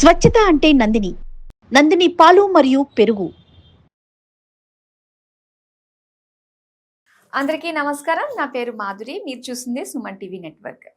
స్వచ్ఛత అంటే నందిని. నందిని పాలు మరియు పెరుగు. అందరికీ నమస్కారం. నా పేరు మాధురి. మీరు చూస్తుంది సుమన్ టీవీ నెట్వర్క్.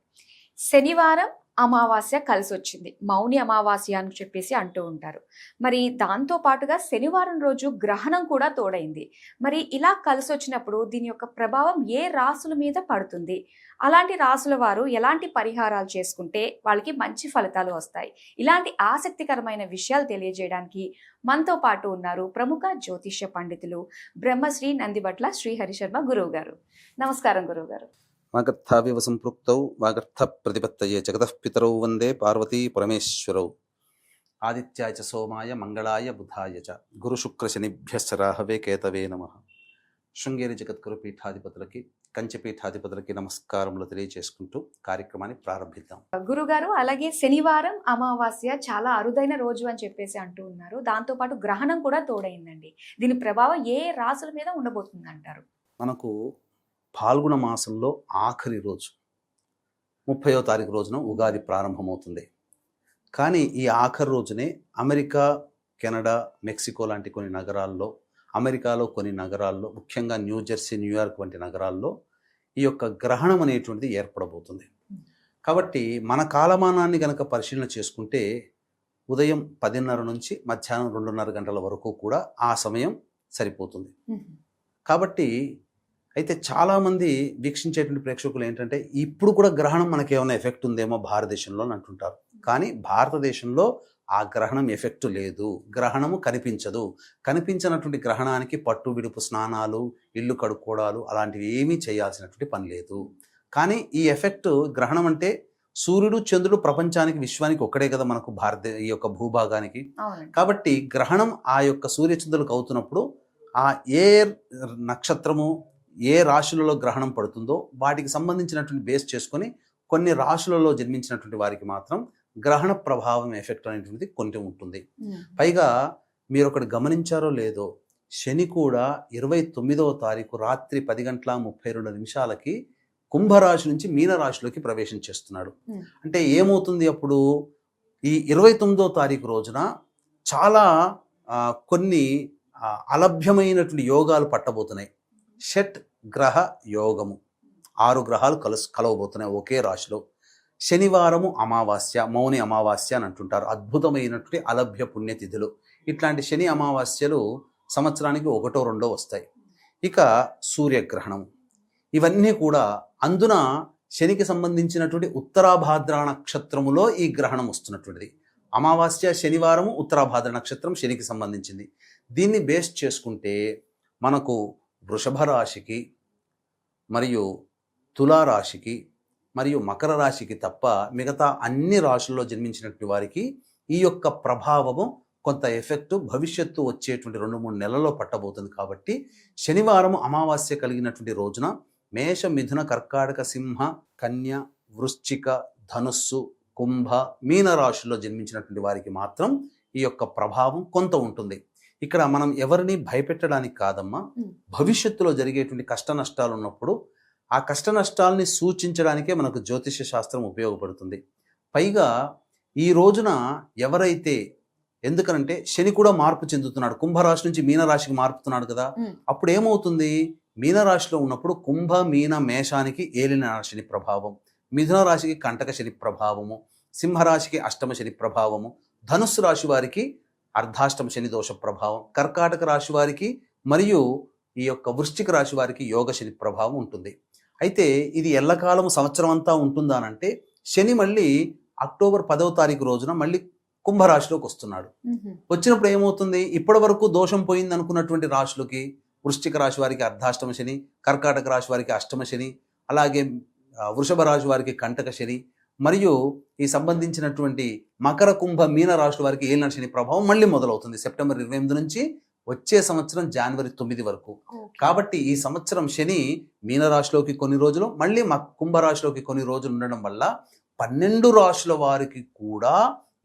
శనివారం అమావాస్య కలిసి వచ్చింది. మౌని అమావాస్య అని చెప్పేసి అంటూ ఉంటారు. మరి దాంతో పాటుగా శనివారం రోజు గ్రహణం కూడా తోడైంది. మరి ఇలా కలిసి వచ్చినప్పుడు దీని యొక్క ప్రభావం ఏ రాసుల మీద పడుతుంది, అలాంటి రాసుల వారు ఎలాంటి పరిహారాలు చేసుకుంటే వాళ్ళకి మంచి ఫలితాలు వస్తాయి, ఇలాంటి ఆసక్తికరమైన విషయాలు తెలియజేయడానికి మనతో పాటు ఉన్నారు ప్రముఖ జ్యోతిష్య పండితులు బ్రహ్మశ్రీ నందిబట్ల శ్రీహరి శర్మ గురువు గారు. నమస్కారం గురువు గారు. వాగర్థావివ సంపృక్తౌ వాగర్థ ప్రతిపత్తయే జగతః పితరౌ వందే పార్వతీ పరమేశ్వరౌ. ఆదిత్యాయ చ సోమాయ మంగళాయ బుధాయ చ గురు శుక్ర శనిభ్యశ్చ రాహవే కేతవే నమః. శృంగేరి జగద్గురు పీఠాధిపతులకి, కంచి పీఠాధిపతులకి నమస్కారములు తెలియజేసుకుంటూ కార్యక్రమాన్ని ప్రారంభిద్దాం. గురుగారు, అలాగే శనివారం అమావాస్య చాలా అరుదైన రోజు అని చెప్పేసి అంటూ ఉన్నారు. దాంతో పాటు గ్రహణం కూడా తోడైందండి. దీని ప్రభావం ఏ రాసుల మీద ఉండబోతుంది అంటారు? మనకు పాల్గొన మాసంలో ఆఖరి రోజు 30వ తారీఖు రోజున ఉగాది ప్రారంభమవుతుంది. కానీ ఈ ఆఖరి రోజునే అమెరికా, కెనడా, మెక్సికో లాంటి కొన్ని నగరాల్లో, అమెరికాలో కొన్ని నగరాల్లో, ముఖ్యంగా న్యూజెర్సీ, న్యూయార్క్ వంటి నగరాల్లో ఈ యొక్క గ్రహణం అనేటువంటిది ఏర్పడబోతుంది. కాబట్టి మన కాలమానాన్ని కనుక పరిశీలన చేసుకుంటే ఉదయం 10:30 నుంచి మధ్యాహ్నం 2:30 గంటల వరకు కూడా ఆ సమయం సరిపోతుంది. కాబట్టి అయితే చాలామంది వీక్షించేటువంటి ప్రేక్షకులు ఏంటంటే ఇప్పుడు కూడా గ్రహణం మనకి ఏమైనా ఎఫెక్ట్ ఉందేమో భారతదేశంలో అని అంటుంటారు. కానీ భారతదేశంలో ఆ గ్రహణం ఎఫెక్ట్ లేదు. గ్రహణము కనిపించదు. కనిపించినటువంటి గ్రహణానికి పట్టు విడుపు స్నానాలు, ఇల్లు కడుక్కోవడాలు అలాంటివి ఏమీ చేయాల్సినటువంటి పని లేదు. కానీ ఈ ఎఫెక్ట్ గ్రహణం అంటే సూర్యుడు, చంద్రుడు ప్రపంచానికి, విశ్వానికి ఒక్కడే కదా మనకు ఈ యొక్క భూభాగానికి. కాబట్టి గ్రహణం ఆ యొక్క సూర్యచంద్రులకు అవుతున్నప్పుడు ఆ ఏ నక్షత్రము, ఏ రాశులలో గ్రహణం పడుతుందో వాటికి సంబంధించినటువంటి బేస్ చేసుకొని కొన్ని రాశులలో జన్మించినటువంటి వారికి మాత్రం గ్రహణ ప్రభావం ఎఫెక్ట్ అనేటువంటిది కొంచెం ఉంటుంది. పైగా మీరు ఒకటి గమనించారో లేదో, శని కూడా 29వ తారీఖు రాత్రి 10:32 కుంభరాశి నుంచి మీనరాశిలోకి ప్రవేశం చేస్తున్నాడు. అంటే ఏమవుతుంది అప్పుడు, ఈ 29వ తారీఖు రోజున చాలా కొన్ని అలభ్యమైనటువంటి యోగాలు పట్టబోతున్నాయి. షట్ గ్రహ యోగము, 6 గ్రహాలు కలవబోతున్నాయి ఒకే రాశిలో. శనివారము అమావాస్య, మౌని అమావాస్య అని అంటుంటారు. అద్భుతమైనటువంటి అలభ్య పుణ్యతిథులు. ఇట్లాంటి శని అమావాస్యలు సంవత్సరానికి 1, 2 వస్తాయి. ఇక సూర్యగ్రహణం, ఇవన్నీ కూడా అందున శనికి సంబంధించినటువంటి ఉత్తరాభాద్ర నక్షత్రములో ఈ గ్రహణం వస్తున్నటువంటిది. అమావాస్య శనివారము, ఉత్తరాభాద్ర నక్షత్రం శనికి సంబంధించింది. దీన్ని బేస్ చేసుకుంటే మనకు వృషభ రాశికి మరియు తులారాశికి మరియు మకర రాశికి తప్ప మిగతా అన్ని రాశుల్లో జన్మించినటువంటి వారికి ఈ యొక్క ప్రభావము కొంత ఎఫెక్ట్ భవిష్యత్తు వచ్చేటువంటి 2-3 నెలల్లో పట్టబోతుంది. కాబట్టి శనివారం అమావాస్య కలిగినటువంటి రోజున మేష, మిథున, కర్కాటక, సింహ, కన్య, వృశ్చిక, ధనుస్సు, కుంభ, మీన రాశుల్లో జన్మించినటువంటి వారికి మాత్రం ఈ యొక్క ప్రభావం కొంత ఉంటుంది. ఇక్కడ మనం ఎవరిని భయపెట్టడానికి కాదమ్మా, భవిష్యత్తులో జరిగేటువంటి కష్ట నష్టాలు ఉన్నప్పుడు ఆ కష్ట నష్టాలని సూచించడానికే మనకు జ్యోతిష్య శాస్త్రం ఉపయోగపడుతుంది. పైగా ఈ రోజున ఎవరైతే, ఎందుకనంటే శని కూడా మార్పు చెందుతున్నాడు, కుంభరాశి నుంచి మీనరాశికి మారుతున్నాడు కదా. అప్పుడు ఏమవుతుంది, మీనరాశిలో ఉన్నప్పుడు కుంభ, మీన, మేషానికి ఏలిన శని ప్రభావం, మిథున రాశికి కంటక శని ప్రభావము, సింహరాశికి అష్టమ శని ప్రభావము, ధనుస్సు రాశి వారికి అర్ధాష్టమ శని దోష ప్రభావం, కర్కాటక రాశి వారికి మరియు ఈ యొక్క వృశ్చిక రాశి వారికి యోగ శని ప్రభావం ఉంటుంది. అయితే ఇది ఎల్లకాలము సంవత్సరం అంతా ఉంటుందా అంటే, శని మళ్ళీ అక్టోబర్ 10వ తారీఖు రోజున మళ్ళీ కుంభరాశిలోకి వస్తున్నాడు. వచ్చినప్పుడు ఏమవుతుంది, ఇప్పటి వరకు దోషం పోయింది అనుకున్నటువంటి రాశులకి, వృశ్చిక రాశి వారికి అర్ధాష్టమ శని, కర్కాటక రాశి వారికి అష్టమ శని, అలాగే వృషభ రాశి వారికి కంటక శని, మరియు ఈ సంబంధించినటువంటి మకర, కుంభ, మీన రాశుల వారికి ఏలినాటి శని ప్రభావం మళ్ళీ మొదలవుతుంది సెప్టెంబర్ 28 నుంచి వచ్చే సంవత్సరం జనవరి 9 వరకు. కాబట్టి ఈ సంవత్సరం శని మీనరాశిలోకి కొన్ని రోజులు, మళ్ళీ కుంభరాశిలోకి కొన్ని రోజులు ఉండడం వల్ల 12 రాశుల వారికి కూడా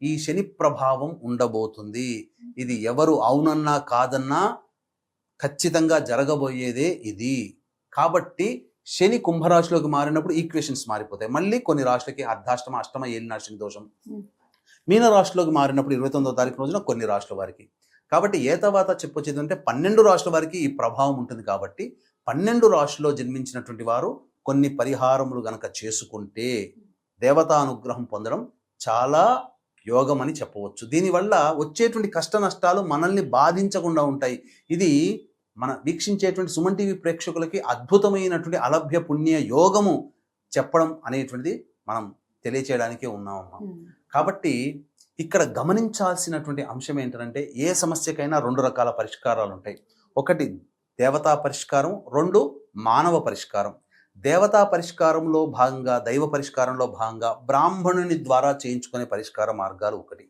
ఈ శని ప్రభావం ఉండబోతుంది. ఇది ఎవరు అవునన్నా కాదన్నా ఖచ్చితంగా జరగబోయేదే ఇది. కాబట్టి శని కుంభరాశిలోకి మారినప్పుడు ఈక్వేషన్స్ మారిపోతాయి. మళ్ళీ కొన్ని రాశులకి అర్ధాష్టమ, అష్టమ, ఏలినాటి శని దోషం, మీన రాశిలోకి మారినప్పుడు 29వ తారీఖు రోజున కొన్ని రాశుల వారికి. కాబట్టి ఏతవాత చెప్పొచ్చేది అంటే 12 రాశుల వారికి ఈ ప్రభావం ఉంటుంది. కాబట్టి 12 రాశుల్లో జన్మించినటువంటి వారు కొన్ని పరిహారములు గనక చేసుకుంటే దేవతానుగ్రహం పొందడం చాలా యోగం అని చెప్పవచ్చు. దీనివల్ల వచ్చేటువంటి కష్ట నష్టాలు మనల్ని బాధించకుండా ఉంటాయి. ఇది మన వీక్షించేటువంటి సుమన్ టీవీ ప్రేక్షకులకి అద్భుతమైనటువంటి అలభ్య పుణ్య యోగము చెప్పడం అనేటువంటిది మనం తెలియచేయడానికే ఉన్నామమ్మా. కాబట్టి ఇక్కడ గమనించాల్సినటువంటి అంశం ఏంటంటే ఏ సమస్యకైనా 2 రకాల పరిష్కారాలు ఉంటాయి. ఒకటి దేవతా పరిష్కారం, 2 మానవ పరిష్కారం. దేవతా పరిష్కారంలో భాగంగా, దైవ పరిష్కారంలో భాగంగా బ్రాహ్మణుని ద్వారా చేయించుకునే పరిష్కార మార్గాలు ఒకటి.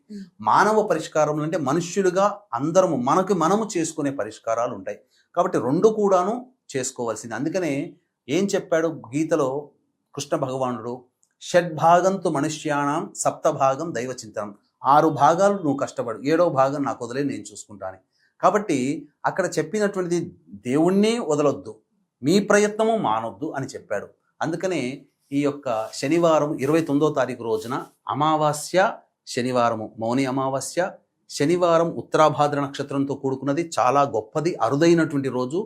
మానవ పరిష్కారం అంటే మనుష్యులుగా అందరము మనము చేసుకునే పరిష్కారాలు ఉంటాయి. కాబట్టి 2 కూడాను చేసుకోవాల్సింది. అందుకనే ఏం చెప్పాడు గీతలో కృష్ణ భగవానుడు, షడ్భాగంతు మనుష్యాణం సప్తభాగం దైవ చింతనం. 6 భాగాలు నువ్వు కష్టపడు, 7వ భాగం నాకు వదిలే, నేను చూసుకుంటాను. కాబట్టి అక్కడ చెప్పినటువంటిది దేవుణ్ణి వదలొద్దు, మీ ప్రయత్నము మానొద్దు అని చెప్పాడు. అందుకనే ఈ యొక్క శనివారం 29వ తారీఖు రోజున అమావాస్య శనివారము, మౌని అమావాస్య శనివారం ఉత్తరాభాద్ర నక్షత్రంతో కూడుకున్నది, చాలా గొప్పది, అరుదైనటువంటి రోజు,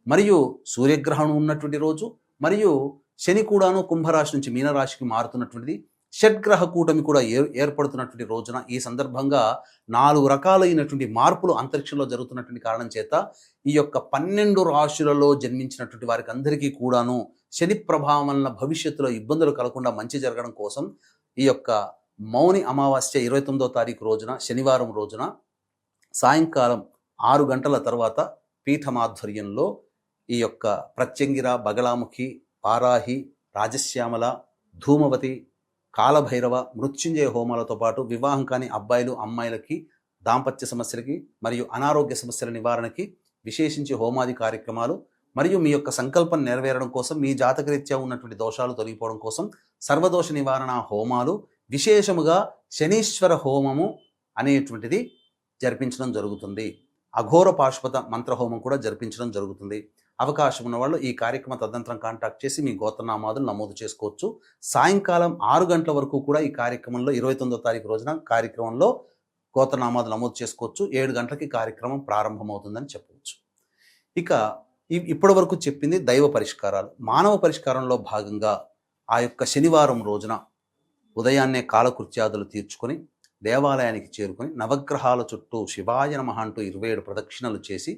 మరియు సూర్యగ్రహణం ఉన్నటువంటి రోజు, మరియు శని కూడాను కుంభరాశి నుంచి మీనరాశికి మారుతున్నటువంటిది, షడ్గ్రహ కూటమి కూడా ఏర్పడుతున్నటువంటి రోజున ఈ సందర్భంగా 4 రకాలైనటువంటి మార్పులు అంతరిక్షంలో జరుగుతున్నటువంటి కారణం చేత ఈ యొక్క 12 రాశులలో జన్మించినటువంటి వారికి అందరికీ కూడాను శని ప్రభావం వలన భవిష్యత్తులో ఇబ్బందులు కలగకుండా మంచి జరగడం కోసం ఈ యొక్క మౌని అమావాస్య 29వ తారీఖు రోజున శనివారం రోజున సాయంకాలం 6 గంటల తర్వాత పీఠమాధ్వర్యంలో ఈ యొక్క ప్రత్యంగిర, బగలాముఖి, పారాహి, రాజశ్యామల, ధూమవతి, కాలభైరవ, మృత్యుంజయ హోమాలతో పాటు వివాహం కాని అబ్బాయిలు అమ్మాయిలకి దాంపత్య సమస్యలకి మరియు అనారోగ్య సమస్యల నివారణకి విశేషించి హోమాది కార్యక్రమాలు, మరియు మీ యొక్క సంకల్పం నెరవేరడం కోసం, మీ జాతకరీత్యా ఉన్నటువంటి దోషాలు తొలగిపోవడం కోసం సర్వదోష నివారణ హోమాలు, విశేషముగా శనీశ్వర హోమము అనేటువంటిది జరిపించడం జరుగుతుంది. అఘోర పాశుపత మంత్రహోమం కూడా జరిపించడం జరుగుతుంది. అవకాశం ఉన్న వాళ్ళు ఈ కార్యక్రమ తదనంతరం కాంటాక్ట్ చేసి మీ గోత్రనామాదులు నమోదు చేసుకోవచ్చు. సాయంకాలం 6 గంటల వరకు కూడా ఈ కార్యక్రమంలో 29వ తారీఖు రోజున కార్యక్రమంలో గోత్రనామాదులు నమోదు చేసుకోవచ్చు. 7 గంటలకి కార్యక్రమం ప్రారంభమవుతుందని చెప్పవచ్చు. ఇక ఇప్పటి వరకు చెప్పింది దైవ పరిష్కారాలు. మానవ పరిష్కారంలో భాగంగా ఆ యొక్క శనివారం రోజున ఉదయాన్నే కాలకృత్యాదులు తీర్చుకొని దేవాలయానికి చేరుకొని నవగ్రహాల చుట్టూ శివాయ నమః అంటూ 27 ప్రదక్షిణలు చేసి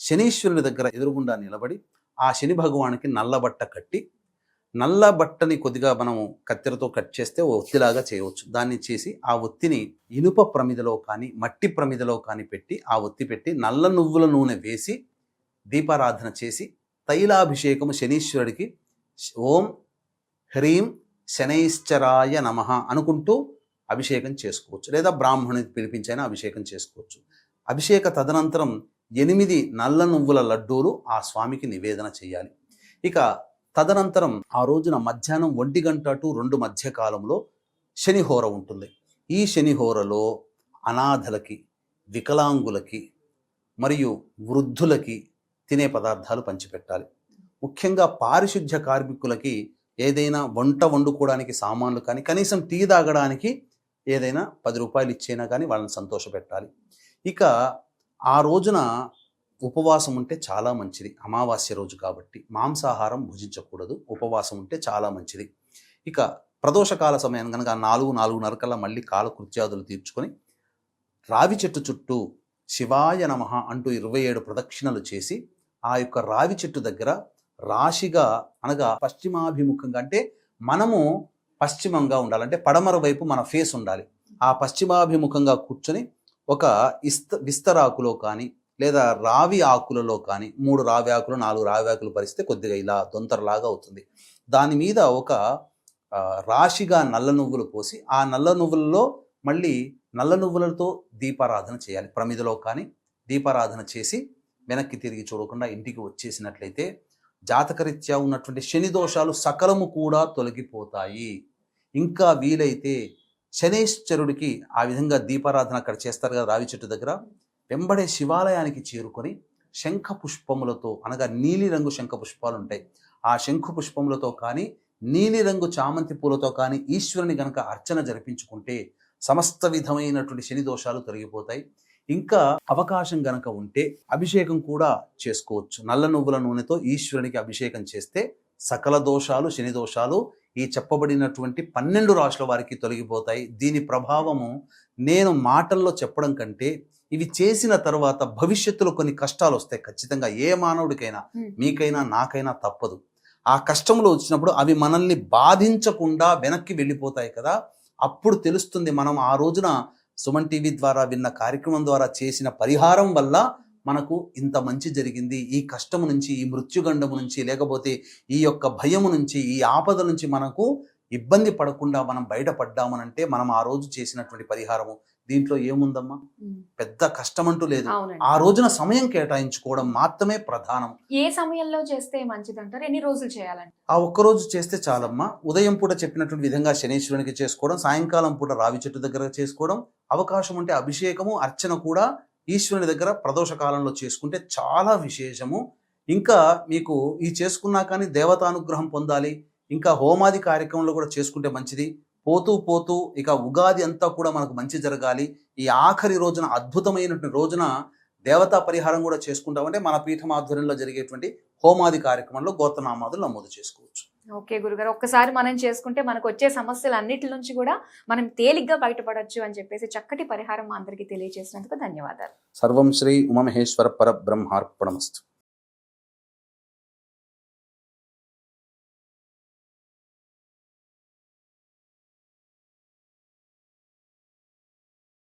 శనీశ్వరుని దగ్గర ఎదురుగుండా నిలబడి ఆ శని భగవానికి నల్లబట్ట కట్టి, నల్ల బట్టని కొద్దిగా మనం కత్తెరతో కట్ చేస్తే ఒత్తిలాగా చేయవచ్చు. దాన్ని చేసి ఆ ఒత్తిని ఇనుప ప్రమిదలో కానీ మట్టి ప్రమిదలో కానీ పెట్టి ఆ ఒత్తి పెట్టి నల్ల నువ్వుల నూనె వేసి దీపారాధన చేసి తైలాభిషేకము శనీశ్వరుడికి ఓం హ్రీం శనైశ్చరాయ నమః అనుకుంటూ అభిషేకం చేసుకోవచ్చు. లేదా బ్రాహ్మణుని పిలిపించైనా అభిషేకం చేసుకోవచ్చు. అభిషేక తదనంతరం 8 నల్ల నువ్వుల లడ్డూలు ఆ స్వామికి నివేదన చేయాలి. ఇక తదనంతరం ఆ రోజున మధ్యాహ్నం 1 గంట టు 2 మధ్య కాలంలో శనిహోర ఉంటుంది. ఈ శనిహోరలో అనాథలకి, వికలాంగులకి మరియు వృద్ధులకి తినే పదార్థాలు పంచిపెట్టాలి. ముఖ్యంగా పారిశుధ్య కార్మికులకి ఏదైనా వంట వండుకోవడానికి సామాన్లు కానీ, కనీసం టీ తాగడానికి ఏదైనా 10 రూపాయలు ఇచ్చైనా కానీ వాళ్ళని సంతోషపెట్టాలి. ఇక ఆ రోజున ఉపవాసం ఉంటే చాలా మంచిది. అమావాస్య రోజు కాబట్టి మాంసాహారం భుజించకూడదు. ఉపవాసం ఉంటే చాలా మంచిది. ఇక ప్రదోషకాల సమయం కనుక 4-4:30 కల్లా మళ్ళీ కాలకృత్యాదులు తీర్చుకొని రావి చెట్టు చుట్టూ శివాయ నమః అంటూ 27 ప్రదక్షిణలు చేసి ఆ యొక్క రావి చెట్టు దగ్గర రాశిగా, అనగా పశ్చిమాభిముఖంగా, అంటే మనము పశ్చిమంగా ఉండాలంటే పడమర వైపు మన ఫేస్ ఉండాలి. ఆ పశ్చిమాభిముఖంగా కూర్చొని ఒక విస్తరాకులో కానీ లేదా రావి ఆకులలో కానీ 3 రావి ఆకులు 4 రావి ఆకులు పరిస్తే కొద్దిగా ఇలా దొంతరలాగా అవుతుంది. దాని మీద ఒక రాశిగా నల్ల నువ్వులు పోసి ఆ నల్ల నువ్వులలో మళ్ళీ నల్ల నువ్వులతో దీపారాధన చేయాలి. ప్రమిదలో కానీ దీపారాధన చేసి వెనక్కి తిరిగి చూడకుండా ఇంటికి వచ్చేసినట్లయితే జాతకరీత్యా ఉన్నటువంటి శని దోషాలు సకలము కూడా తొలగిపోతాయి. ఇంకా వీలైతే శనేశ్వరుడికి ఆ విధంగా దీపారాధన అక్కడ చేస్తారు కదా రావి చెట్టు దగ్గర, వెంబడే శివాలయానికి చేరుకొని శంఖ పుష్పములతో, అనగా నీలిరంగు శంఖ పుష్పాలు ఉంటాయి, ఆ శంఖు పుష్పములతో కానీ నీలిరంగు చామంతి పూలతో కానీ ఈశ్వరుని గనక అర్చన జరిపించుకుంటే సమస్త విధమైనటువంటి శని దోషాలు తొలగిపోతాయి. ఇంకా అవకాశం గనక ఉంటే అభిషేకం కూడా చేసుకోవచ్చు. నల్ల నువ్వుల నూనెతో ఈశ్వరునికి అభిషేకం చేస్తే సకల దోషాలు, శని దోషాలు ఈ చెప్పబడినటువంటి 12 రాశుల వారికి తొలగిపోతాయి. దీని ప్రభావము నేను మాటల్లో చెప్పడం కంటే ఇవి చేసిన తర్వాత భవిష్యత్తులో కొన్ని కష్టాలు వస్తాయి. ఖచ్చితంగా ఏ మానవుడికైనా, మీకైనా, నాకైనా తప్పదు. ఆ కష్టంలో వచ్చినప్పుడు అవి మనల్ని బాధించకుండా వెనక్కి వెళ్ళిపోతాయి కదా. అప్పుడు తెలుస్తుంది మనం ఆ రోజున సుమన్ టీవీ ద్వారా విన్న కార్యక్రమం ద్వారా చేసిన పరిహారం వల్ల మనకు ఇంత మంచి జరిగింది, ఈ కష్టము నుంచి, ఈ మృత్యుగండము నుంచి, లేకపోతే ఈ యొక్క భయము నుంచి, ఈ ఆపద నుంచి మనకు ఇబ్బంది పడకుండా మనం బయటపడ్డామనంటే మనం ఆ రోజు చేసినటువంటి పరిహారము. దీంట్లో ఏముందమ్మా, పెద్ద కష్టమంటూ లేదు. ఆ రోజున సమయం కేటాయించుకోవడం మాత్రమే ప్రధానం. ఏ సమయంలో చేస్తే మంచిదంటారు? ఎన్ని రోజులు చేయాలంటే? ఆ ఒక్కరోజు చేస్తే చాలమ్మా. ఉదయం పూట చెప్పినటువంటి విధంగా శనీశ్వరునికి చేసుకోవడం, సాయంకాలం పూట రావి చెట్టు దగ్గర చేసుకోవడం, అవకాశం ఉంటే అభిషేకము, అర్చన కూడా ఈశ్వరుని దగ్గర ప్రదోష కాలంలో చేసుకుంటే చాలా విశేషము. ఇంకా మీకు ఈ చేసుకున్నా కానీ దేవతానుగ్రహం పొందాలి, ఇంకా హోమాది కార్యక్రమంలో కూడా చేసుకుంటే మంచిది. పోతూ పోతూ ఇక ఉగాది అంతా కూడా మనకు మంచి జరగాలి. ఈ ఆఖరి రోజున, అద్భుతమైనటువంటి రోజున దేవతా పరిహారం కూడా చేసుకుంటామంటే మన పీఠం ఆధ్వర్యంలో జరిగేటువంటి హోమాది కార్యక్రమంలో గోత్రనామాదులు నమోదు చేసుకోవచ్చు. ఓకే గురుగారు, ఒక్కసారి మనం చేసుకుంటే మనకు వచ్చే సమస్యలు అన్నిటి నుంచి కూడా మనం తేలిగ్గా బయటపడొచ్చు అని చెప్పేసి చక్కటి పరిహారం మా అందరికీ తెలియజేసినందుకు ధన్యవాదాలు. సర్వం శ్రీ ఉమామహేశ్వర పరబ్రహ్మార్పణమస్తు.